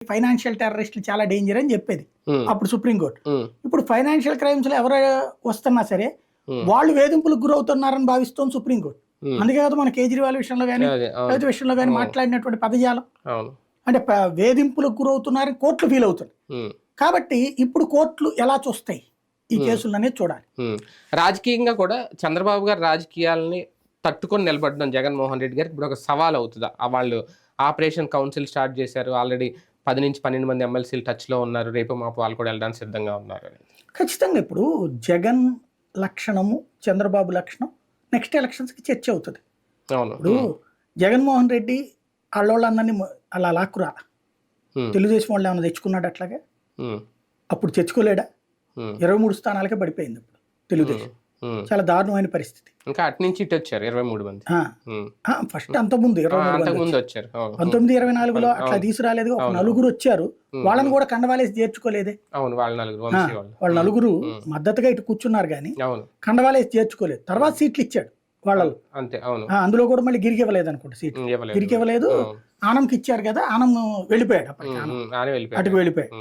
Financial టెర్రరిస్టులు చాలా danger అని చెప్పేది అప్పుడు సుప్రీంకోర్టు. ఇప్పుడు ఫైనాన్షియల్ క్రైమ్స్ లో ఎవరు వస్తున్నా సరే వాళ్ళు వేధింపులకు గురవుతున్నారని భావిస్తోంది సుప్రీంకోర్టు. అందుకే కదా మన కేజ్రీవాల్ విషయంలో కానీ రైతు విషయంలో కానీ మాట్లాడినటువంటి పదజాలం. అంటే వేధింపులకు గురవుతున్నారని కోర్టులు ఫీల్ అవుతుంది. కాబట్టి ఇప్పుడు కోర్టులు ఎలా చూస్తాయి ఈ కేసులు అనేది చూడాలి. రాజకీయంగా కూడా చంద్రబాబు గారు రాజకీయాలని తట్టుకొని నిలబడడం జగన్మోహన్ రెడ్డి గారికి ఇప్పుడు ఒక సవాల్ అవుతుందా? వాళ్ళు ఆపరేషన్ కౌన్సిల్ స్టార్ట్ చేశారు, ఆల్రెడీ 10 నుంచి 12 మంది ఎమ్మెల్సీలు టచ్ లో ఉన్నారు, రేపు మాపు వాళ్ళు కూడా వెళ్ళడానికి సిద్ధంగా ఉన్నారు. ఖచ్చితంగా ఇప్పుడు జగన్ లక్షణము చంద్రబాబు లక్షణం నెక్స్ట్ ఎలక్షన్స్ కి చర్చ అవుతుంది. ఇప్పుడు జగన్మోహన్ రెడ్డి వాళ్ళందరినీ అలా లాక్కురా, తెలుగుదేశం వాళ్ళు ఏమైనా తెచ్చుకున్నాడు అట్లాగే? అప్పుడు తెచ్చుకోలేడా? 23 స్థానాలకే పడిపోయింది అప్పుడు తెలుగుదేశం. చాలా దారుణమైన పరిస్థితి. ఇంకా అటు నుంచి ఇటు వచ్చారు 23 మంది. ఫస్ట్ అంతకుముందు 23 వచ్చారు. 1924లో అట్లా తీసుకురాలేదు. ఒక నలుగురు వచ్చారు, వాళ్ళని కూడా కండవాలేసి చేర్చుకోలేదే. వాళ్ళ నలుగురు మద్దతుగా ఇటు కూర్చున్నారు కానీ కండవాలేసి చేర్చుకోలేదు. తర్వాత సీట్లు ఇచ్చాడు వాళ్ళు అంతే. అందులో కూడా మళ్ళీ గిరికి ఇవ్వలేదు అనుకుంటా, సీట్లు గిరికి ఇవ్వలేదు. ఆనంకి ఇచ్చారు కదా, ఆనం వెళ్ళిపోయాడు అప్పటికి, అటుకు వెళ్ళిపోయాడు.